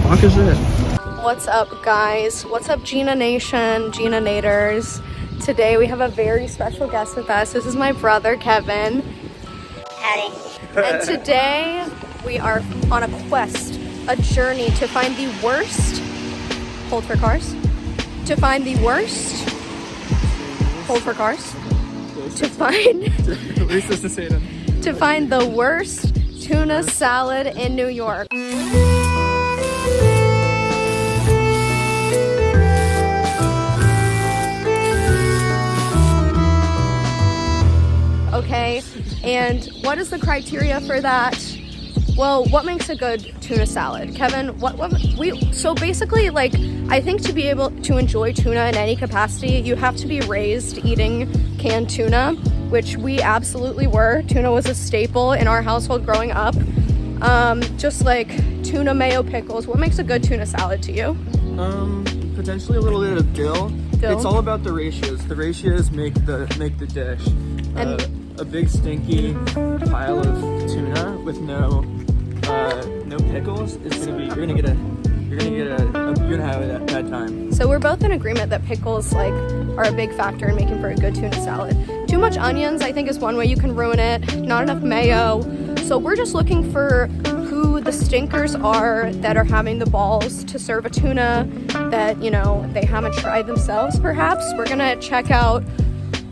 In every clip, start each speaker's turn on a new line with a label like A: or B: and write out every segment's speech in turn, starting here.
A: fuck is it?
B: What's up, guys? What's up, Gina Nation, Gina Nators? Today we have a very special guest with us. This is my brother, Kevin.
C: Howdy.
B: And today we are on a quest, a journey to find the worst, hold for cars, to find the worst, hold for cars, to find, to find the worst tuna salad in New York. Okay, and what is the criteria for that? Well, what makes a good tuna salad? Kevin, so basically, like, I think to be able to enjoy tuna in any capacity, you have to be raised eating canned tuna, which we absolutely were. Tuna was a staple in our household growing up. Just like tuna mayo pickles. What makes a good tuna salad to you?
A: Potentially a little bit of dill.
B: Dill?
A: It's all about the ratios. The ratios make the dish.
B: And
A: a big stinky pile of tuna with no pickles is gonna be you're gonna have a bad time.
B: so we're both in agreement that pickles are a big factor in making for a good tuna salad. Too much onions, I think, is one way you can ruin it. Not enough mayo. So we're just looking for who the stinkers are that are having the balls to serve a tuna that, you know, they haven't tried themselves, perhaps. We're gonna check out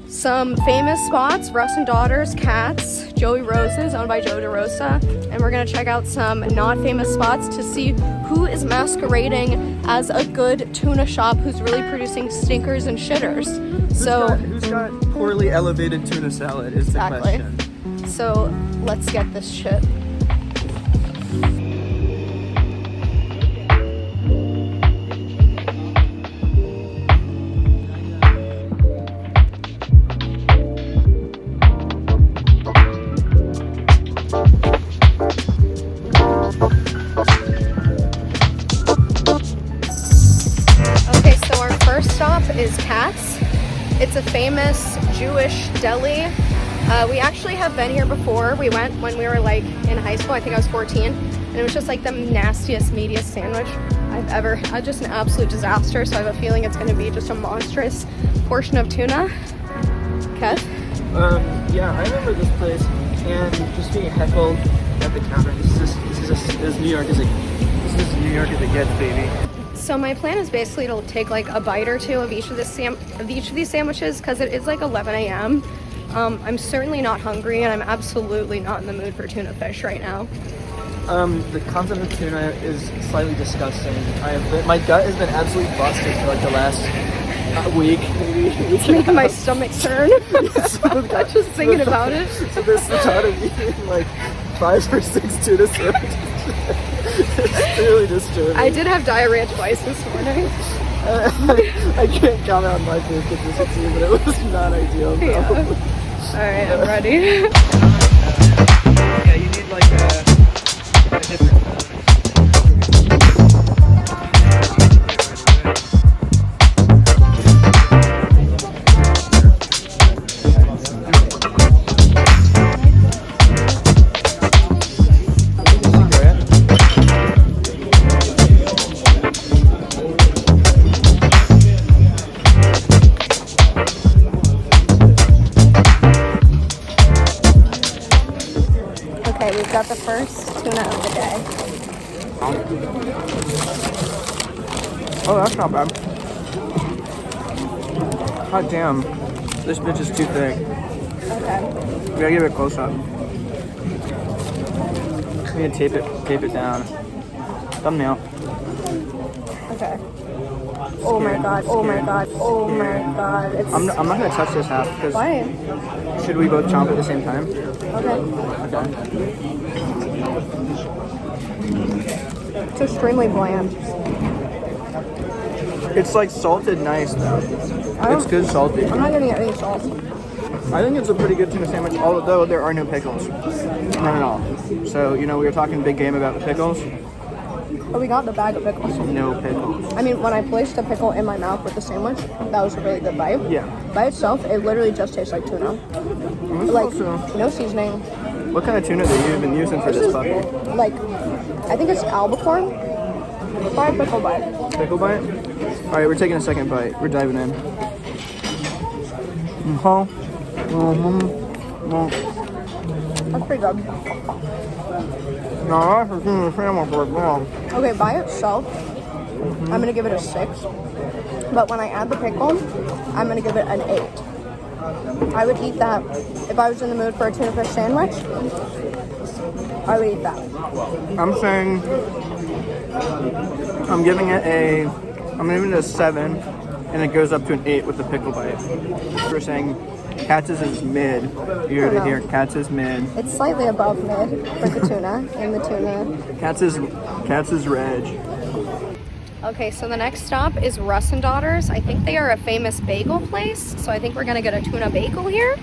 B: some famous spots, Russ and Daughters, Cats, Joey Rose's, owned by Joe DeRosa, and we're gonna check out some not famous spots to see who is masquerading as a good tuna shop who's really producing stinkers and shitters.
A: Who's got poorly elevated tuna salad is the question.
B: So let's get this shit. Is Cats. It's a famous Jewish deli. We actually have been here before. We went when we were in high school. I think I was 14, and it was just the nastiest, meatiest sandwich I've ever had. Just an absolute disaster. So I have a feeling it's going to be just a monstrous portion of tuna. Kev?
A: Yeah, I remember this place and just being heckled at the counter. This is New York as it gets, baby.
B: So my plan is basically to take a bite or two of each of these sandwiches because it is 11 a.m. I'm certainly not hungry, and I'm absolutely not in the mood for tuna fish right now.
A: The concept of tuna is slightly disgusting. My gut has been absolutely busted for the last week, maybe.
B: It's making my stomach turn. Just thinking about it.
A: So this is the thought of eating 5 or 6 tuna sandwiches. It's really disturbing.
B: I did have diarrhea twice this morning.
A: I can't comment on my food consistency, but it was not ideal.
B: Yeah. Alright, I'm ready.
A: Yeah, you need a different...
B: We've got the first tuna of the day.
A: Oh, that's not bad. God damn. This bitch is too thick.
B: Okay.
A: We gotta give it a close up. We need to tape it down. Thumbnail.
B: Okay. Oh my god, oh my god, oh my god.
A: I'm not gonna touch this half because...
B: Why?
A: Should we both chomp at the same time?
B: Okay. It's extremely bland.
A: It's salted nice though. It's good salty.
B: I'm not gonna get any salt.
A: I think it's a pretty good tuna sandwich, although there are no pickles. None at all. So, we were talking big game about the pickles.
B: But we got the bag of pickles.
A: No pickles.
B: I mean, when I placed a pickle in my mouth with the sandwich, that was a really good bite.
A: Yeah.
B: By itself, it literally just tastes like tuna. No seasoning.
A: What kind of tuna have you been using for this puppy?
B: I think it's albacore. Try a pickle bite.
A: Pickle bite? Alright, we're taking a second bite. We're diving in.
B: That's pretty good.
A: No, that's a tuna sandwich as well.
B: Okay, by itself, I'm gonna give it a 6. But when I add the pickle, I'm gonna give it an 8. I would eat that if I was in the mood for a tuna fish sandwich. I would eat that.
A: I'm saying I'm giving it a 7, and it goes up to an 8 with the pickle bite. We're saying Katz's is mid. You heard it here. Katz's mid.
B: It's slightly above mid for the tuna and the tuna.
A: Katz's reg.
B: Okay, so the next stop is Russ and Daughters. I think they are a famous bagel place, so I think we're gonna get a tuna bagel here.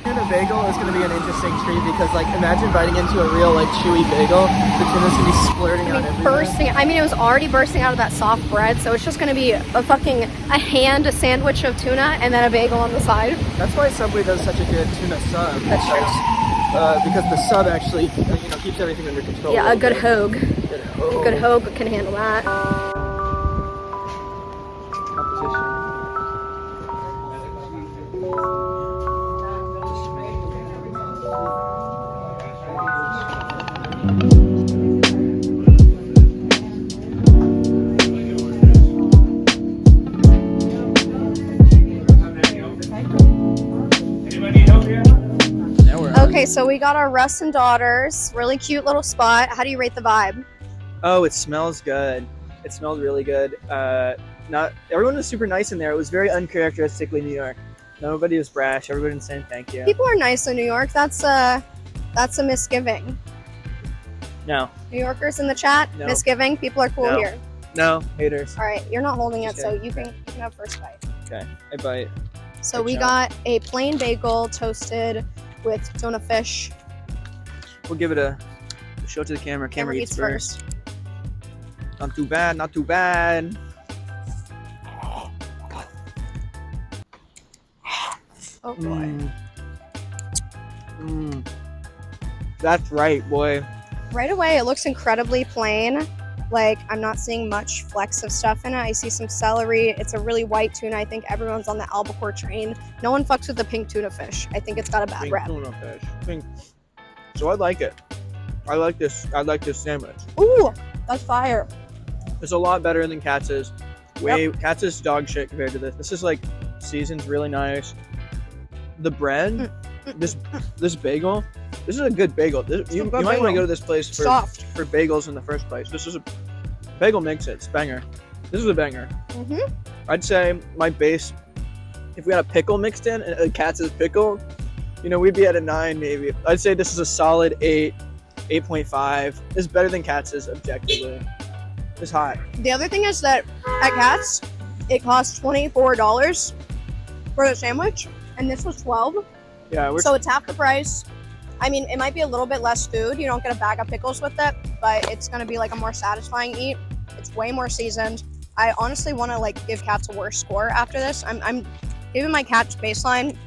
A: Tuna bagel is going to be an interesting treat because, like, imagine biting into a real, like, chewy bagel. The tuna's going to be splurting out everywhere.
B: I mean, it was already bursting out of that soft bread, so it's just going to be a sandwich of tuna and then a bagel on the side.
A: That's why Subway does such a good tuna sub.
B: That's true.
A: Because the sub actually, keeps everything under control.
B: Yeah, a good hogue. Good hogue can handle that.
A: Competition.
B: Okay, so we got our Russ and Daughters. Really cute little spot. How do you rate the vibe?
A: Oh, it smells good. It smelled really good. Not everyone was super nice in there. It was very uncharacteristically New York. Nobody was brash. Everybody was saying thank you.
B: People are nice in New York. That's a misgiving.
A: No.
B: New Yorkers in the chat,
A: No.
B: misgiving. People are cool
A: No.
B: here.
A: No, haters.
B: All right, you're not holding it,
A: Just
B: so
A: kidding.
B: you can have first bite.
A: Okay, I bite.
B: So
A: Good
B: we
A: job.
B: got a plain bagel toasted with tuna fish.
A: We'll give it a show it to the camera. Camera eats first. Not too bad. Not too bad.
B: Oh boy.
A: That's right, boy.
B: Right away, it looks incredibly plain. Like, I'm not seeing much flecks of stuff in it. I see some celery. It's a really white tuna. I think everyone's on the albacore train. No one fucks with the pink tuna fish. I think it's got a bad
A: Pink
B: rep.
A: tuna fish. Pink. So I like it. I like this sandwich.
B: Ooh, that's fire.
A: It's a lot better than Katz's. Katz's dog shit compared to this. This is like seasoned really nice. The bread, this bagel. This is a good bagel. You might want to go to this place for bagels in the first place. This is a bagel makes it. It's a banger. This is a banger. I'd say my base, if we had a pickle mixed in, a Katz's pickle, we'd be at a 9 maybe. I'd say this is a solid 8, 8.5. It's better than Katz's objectively. It's hot.
B: The other thing is that at Katz, it costs $24 for the sandwich, and this was $12.
A: Yeah,
B: So it's half the price. I mean, it might be a little bit less food. You don't get a bag of pickles with it, but it's gonna be like a more satisfying eat. It's way more seasoned. I honestly want to give Katz a worse score after this. I'm giving my Katz baseline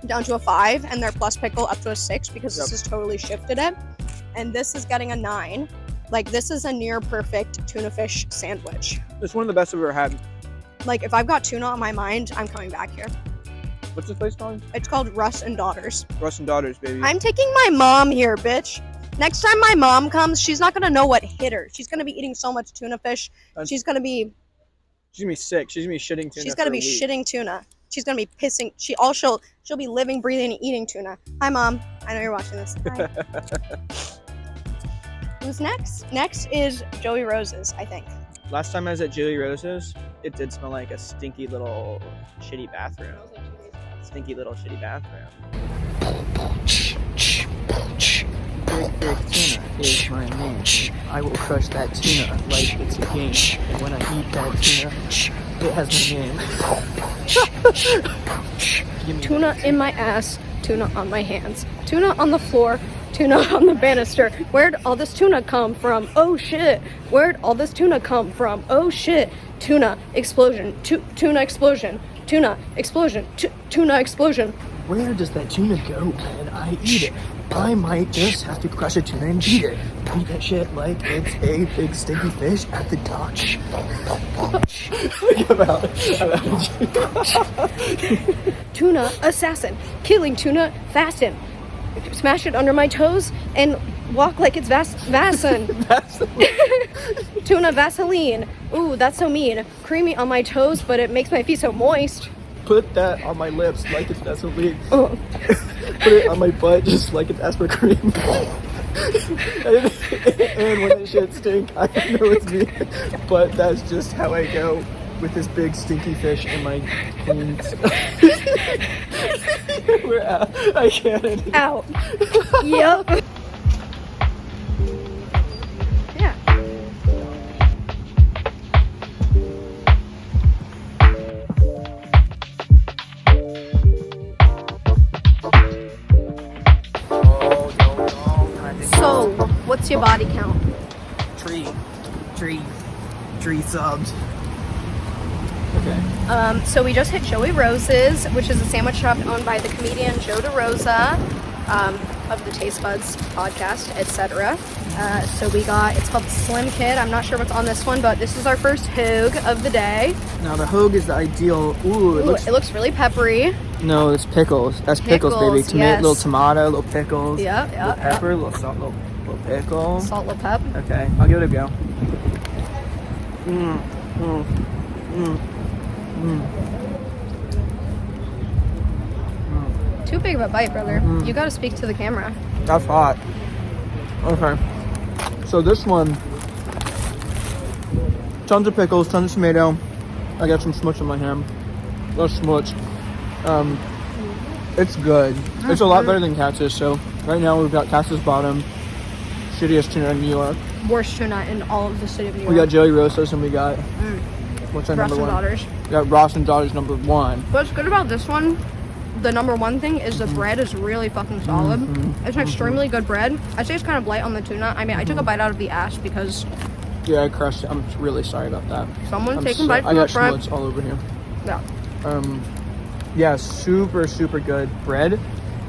B: down to a 5 and their plus pickle up to a 6 because this has totally shifted it. And this is getting a 9. This is a near perfect tuna fish sandwich.
A: It's one of the best I've ever had.
B: If I've got tuna on my mind, I'm coming back here.
A: What's this place called?
B: It's called Russ and Daughters.
A: Russ and Daughters, baby.
B: I'm taking my mom here, bitch. Next time my mom comes, she's not gonna know what hit her. She's gonna be eating so much tuna fish. She's gonna be
A: sick. She's gonna be shitting tuna.
B: She's gonna be shitting tuna. She's gonna be pissing. She'll be living, breathing, and eating tuna. Hi, Mom. I know you're watching this. Hi. Who's next? Next is Joey Rose's, I think.
A: Last time I was at Joey Rose's, it did smell like a stinky little shitty bathroom. Stinky little shitty bathroom. Big Tuna is my name. I will crush that tuna like it's a game. And when I eat that tuna, it has my name.
B: Tuna in my ass, tuna on my hands, tuna on the floor, tuna on the banister. Where'd all this tuna come from? Oh shit. Where'd all this tuna come from? Oh shit. Tuna explosion. Tuna explosion. Tuna explosion. Tuna explosion.
A: Where does that tuna go? And I eat it. I might just have to crush a tuna and shit. Eat that shit like it's a big stinky fish at the dock.
B: Tuna assassin, killing tuna fasten. Smash it under my toes and walk like it's Vaseline. Tuna Vaseline. Ooh, that's so mean. Creamy on my toes, but it makes my feet so moist.
A: Put that on my lips like it's Vaseline. Put it on my butt just like it's aspartame. And when the shit stink, I know it's me. But that's just how I go with this big stinky fish in my cleans. We're out. I can't.
B: Out. Yep. Yeah. So, what's your body count?
A: Three subs. Okay.
B: So we just hit Joey Rose's, which is a sandwich shop owned by the comedian Joe DeRosa, of the Taste Buds podcast, etc. So we got, it's called Slim Kid. I'm not sure what's on this one, but this is our first hoag of the day.
A: Now the hoag is the ideal. Ooh,
B: it looks really peppery.
A: No, it's pickles. That's pickles, baby.
B: Yes.
A: Little tomato, little pickles.
B: Yeah.
A: Little pepper, little salt, little pickle.
B: Salt, little pep.
A: Okay, I'll give it a go.
B: Too big of a bite, brother. You gotta speak to the camera.
A: That's hot. Okay. So this one, tons of pickles, tons of tomato. I got some smush on my ham. Little smush. It's good. It's a lot better than Katz's. So right now we've got Katz's Bottom, shittiest tuna in New York.
B: Worst tuna in all of the city of New York.
A: We got Joey Rosa's and we got what's our
B: Ross
A: number
B: and
A: one?
B: Daughters.
A: We got Ross and Daughters number 1.
B: What's good about this one, the number one thing, is the bread is really fucking solid. It's an extremely good bread. I'd say it's kind of light on the tuna. I mean, I took a bite out of the ash because...
A: Yeah, I crushed it. I'm really sorry about that.
B: Someone's taking bites from
A: I
B: the
A: got
B: bread.
A: schmutz all over here.
B: Yeah.
A: Yeah, super good bread. It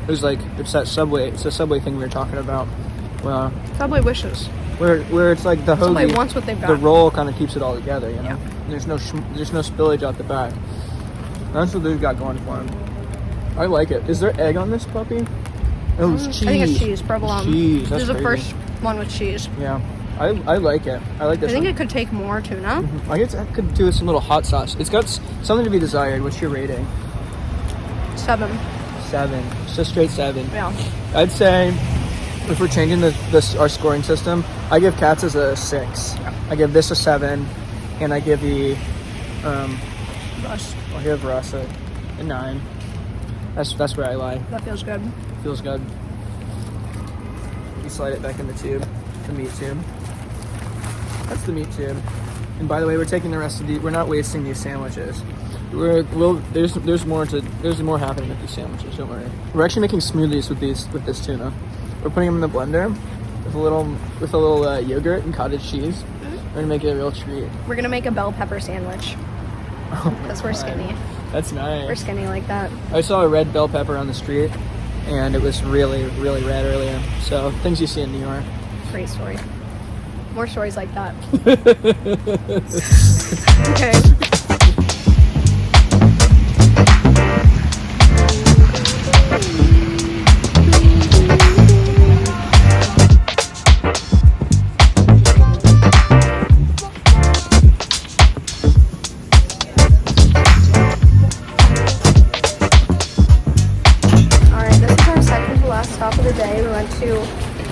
A: was like, it's that Subway, it's the Subway thing we were talking about.
B: Subway wishes.
A: Where it's like the
B: Somebody
A: hoagie,
B: wants what they've got.
A: the roll kind of keeps it all together, you know?
B: Yeah.
A: There's no spillage out the back. That's what they've got going for them. I like it. Is there egg on this puppy? Oh, it's cheese.
B: I think it's cheese, provolone.
A: Cheese,
B: This is the
A: crazy.
B: first one with cheese.
A: Yeah, I like it. I like this
B: I think
A: one.
B: it could take more tuna.
A: I guess I could do with some little hot sauce. It's got something to be desired. What's your rating?
B: 7.
A: 7. It's just straight 7.
B: Yeah.
A: I'd say if we're changing our scoring system, I give Katz's a 6. I give this a 7, and I give the
B: Russ.
A: I'll give Russ a 9. That's where I lie.
B: That feels good.
A: Feels good. You slide it back in the tube, the meat tube. That's the meat tube. And by the way, we're taking the rest of we're not wasting these sandwiches. There's more happening with these sandwiches. Don't worry. We're actually making smoothies with this tuna. We're putting them in the blender with a little yogurt and cottage cheese. We're gonna make it a real treat.
B: We're gonna make a bell pepper sandwich. Because we're skinny.
A: That's nice.
B: We're skinny like that.
A: I saw a red bell pepper on the street, and it was really red earlier. So things you see in New York.
B: Great story. More stories like that. Okay.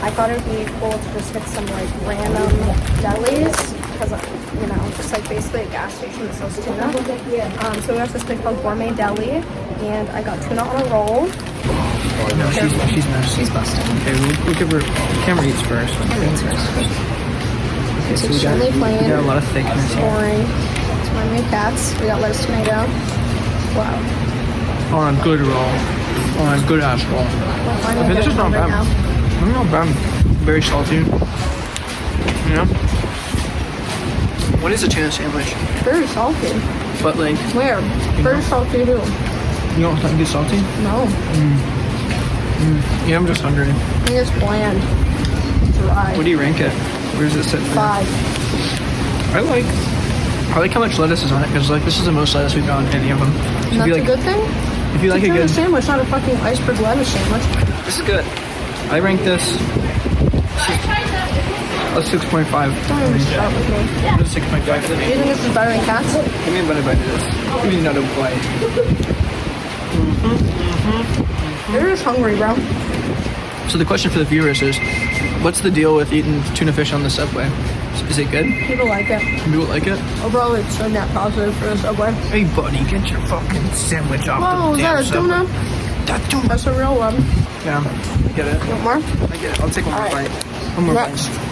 B: I thought it would be cool to just hit some like random delis because, you know, just like basically a gas station that sells tuna. So we went to this place called Gourmet Deli, and I got tuna on a roll.
A: Oh no, she's nasty.
B: She's busted.
A: Okay, we'll give her. Camera eats first.
B: Camera eats first.
A: Okay, so we got a lot of thickness here.
B: Boring. It's my new cats. We got lettuce, tomato. Wow.
A: On a good roll. On a good ass roll. Okay, this is not bad. Not bad. Very salty. You know? What is a tuna sandwich?
B: Very salty.
A: But like...
B: Where? Very salty too.
A: You don't think it's salty?
B: No.
A: Yeah, I'm just hungry.
B: I think it's bland. Dry.
A: What do you rank it? Where does it sit?
B: 5.
A: I like how much lettuce is on it because like this is the most lettuce we've got on any of them. So
B: That's a good thing?
A: If you like a good
B: sandwich, not a fucking iceberg lettuce sandwich.
A: This is good. I rank this a 6.5.
B: Don't even start with me.
A: A 6.5 for
B: Do
A: me.
B: you think this is better than cats?
A: Give me a better bite of this. Give me another bite.
B: You're just hungry, bro.
A: So the question for the viewers is, what's the deal with eating tuna fish on the Subway? Is it good?
B: People like it.
A: People like it?
B: Overall, it's so net positive for the Subway.
A: Hey buddy, get your fucking sandwich off
B: Oh,
A: the
B: is that
A: damn
B: a
A: Subway.
B: tuna?
A: That tuna.
B: That's a real one.
A: Yeah, I get it.
B: Want more?
A: I get it. I'll take one more
B: Alright.
A: bite. One more
B: Next.
A: bite.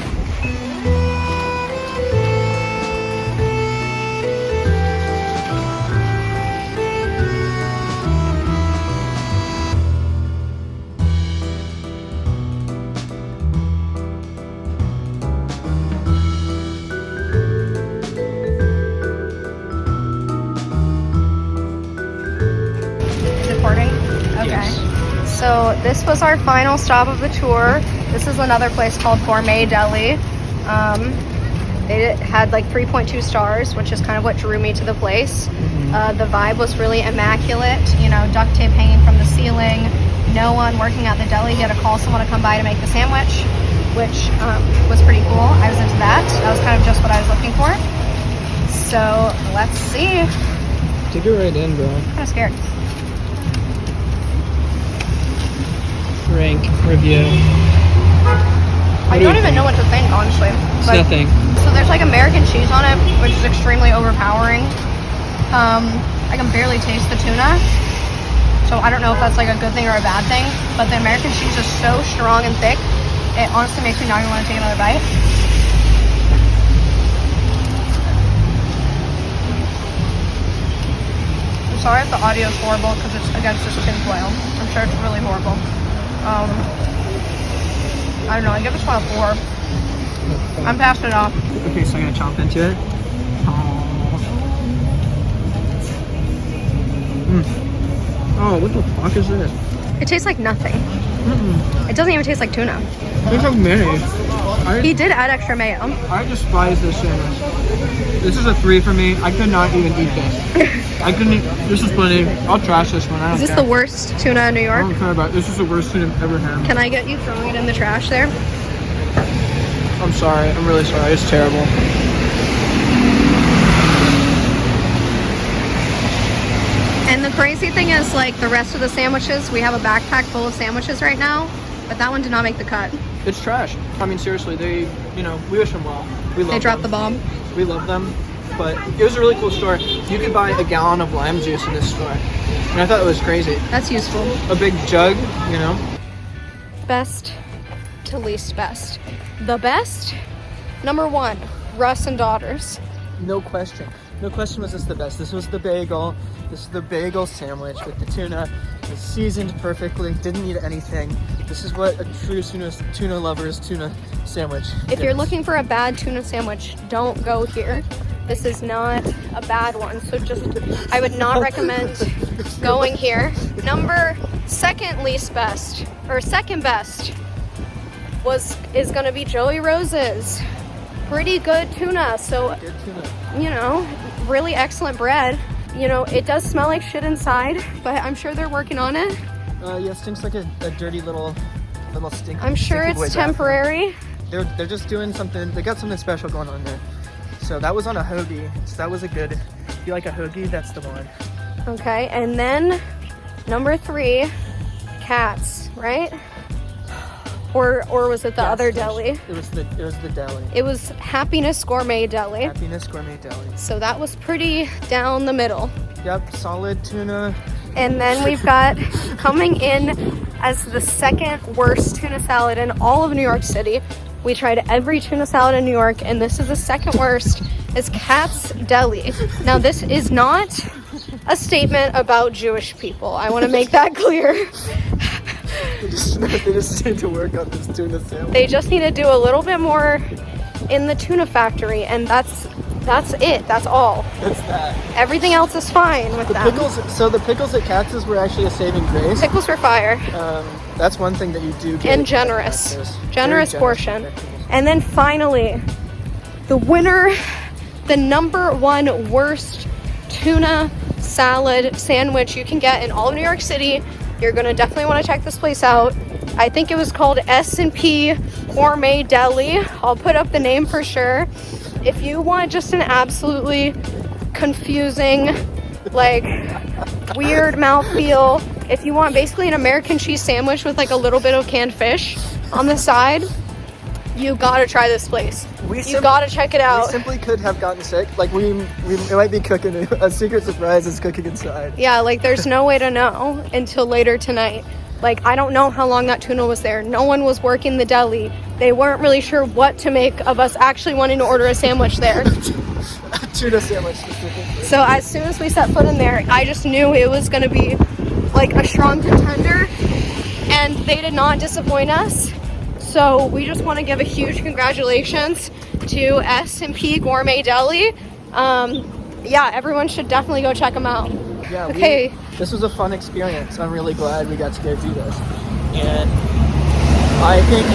B: Recording? Okay.
A: Yes.
B: So this was our final stop of the tour. This is another place called Gourmet Deli. They had like 3.2 stars, which is kind of what drew me to the place. The vibe was really immaculate. You know, duct tape hanging from the ceiling. No one working at the deli. You had to call someone to come by to make the sandwich, which was pretty cool. I was into that. That was kind of just what I was looking for. So let's see.
A: Take it right in, bro.
B: I'm kind of scared.
A: Rank, review.
B: I don't even know what to think, honestly.
A: It's
B: Like,
A: nothing.
B: so there's like American cheese on it, which is extremely overpowering. I can barely taste the tuna. So I don't know if that's like a good thing or a bad thing. But the American cheese is so strong and thick, it honestly makes me not even want to take another bite. I'm sorry if the audio is horrible because it's against this tinfoil. I'm sure it's really horrible. I don't know, I give this one a 4. I'm passing it off.
A: Okay, so I'm gonna chomp into it. Oh, what the fuck is this?
B: It tastes like nothing. It doesn't even taste like tuna.
A: It's like mayonnaise.
B: He did add extra mayo.
A: I despise this sandwich. This is a 3 for me. I could not even eat this. I couldn't. This is plenty. I'll trash this one. I don't
B: Is this
A: care.
B: the worst tuna in New
A: I
B: York?
A: don't care about it. This is the worst tuna I've ever had.
B: Can I get you throwing it in the trash there?
A: I'm sorry. I'm really sorry. It's terrible.
B: And the crazy thing is, like, the rest of the sandwiches, we have a backpack full of sandwiches right now, but that one did not make the cut.
A: It's trash. I mean, seriously, they, you know, we wish them well. We love
B: They dropped the
A: them.
B: bomb.
A: We love them. But it was a really cool store. You could buy a gallon of lime juice in this store. And I thought it was crazy.
B: That's useful.
A: A big jug, you know?
B: Best to least best. The best? Number 1, Russ and Daughters.
A: No question. No question was this the best. This was the bagel. This is the bagel sandwich with the tuna. It was seasoned perfectly. Didn't need anything. This is what a true tuna lover's tuna sandwich
B: If you're
A: is.
B: looking for a bad tuna sandwich, don't go here. This is not a bad one, so just, I would not recommend going here. Number 2nd least best, or 2nd best, is gonna be Joey Rose's. Pretty good tuna, so,
A: Good tuna.
B: you know, really excellent bread. You know, it does smell like shit inside, but I'm sure they're working on it.
A: Yeah, it stinks like a dirty little stink.
B: I'm sure
A: stinky boy
B: it's
A: bathroom.
B: temporary.
A: They're just doing something. They got something special going on there. So that was on a hoagie. So that was a good. If you like a hoagie, that's the one.
B: Okay, and then number 3, Cats, right? Or was it the other deli?
A: It was the deli.
B: It was Happiness Gourmet Deli.
A: Happiness Gourmet Deli.
B: So that was pretty down the middle.
A: Yep, solid tuna.
B: And then we've got coming in as the 2nd worst tuna salad in all of New York City. We tried every tuna salad in New York, and this is the 2nd worst, is Katz Deli. Now, this is not a statement about Jewish people. I want to make that clear.
A: They just need to work on this tuna sandwich.
B: They just need to do a little bit more in the tuna factory, and that's That's it. That's all.
A: It's that.
B: Everything else is fine with
A: The
B: them.
A: pickles. So the pickles at Katz's were actually a saving grace.
B: Pickles were fire.
A: That's one thing that you do get.
B: And
A: at
B: generous.
A: Katz's.
B: Generous
A: Very
B: portion.
A: pickles.
B: And then finally, the winner, the number one worst tuna salad sandwich you can get in all of New York City. You're gonna definitely want to check this place out. I think it was called S&P Gourmet Deli. I'll put up the name for sure. If you want just an absolutely confusing, like, weird mouthfeel, if you want basically an American cheese sandwich with like a little bit of canned fish on the side, you gotta try this place. You gotta check it out.
A: We simply could have gotten sick. Like we might be cooking a secret surprise is cooking inside.
B: Yeah, like there's no way to know until later tonight. Like, I don't know how long that tuna was there. No one was working the deli. They weren't really sure what to make of us actually wanting to order a sandwich there.
A: A tuna sandwich specifically.
B: So as soon as we set foot in there, I just knew it was gonna be like a strong contender, and they did not disappoint us. So we just want to give a huge congratulations to S&P Gourmet Deli. Yeah, everyone should definitely go check them out.
A: Yeah,
B: Okay.
A: This was a fun experience. I'm really glad we got to go do this. And I think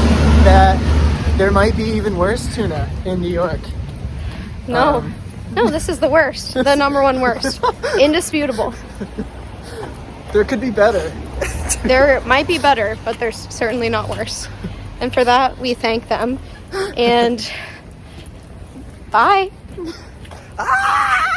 A: that there might be even worse tuna in New York.
B: No, this is the worst. The number one worst. Indisputable.
A: There could be better.
B: There might be better, but there's certainly not worse. And for that, we thank them. And bye.
A: Ah!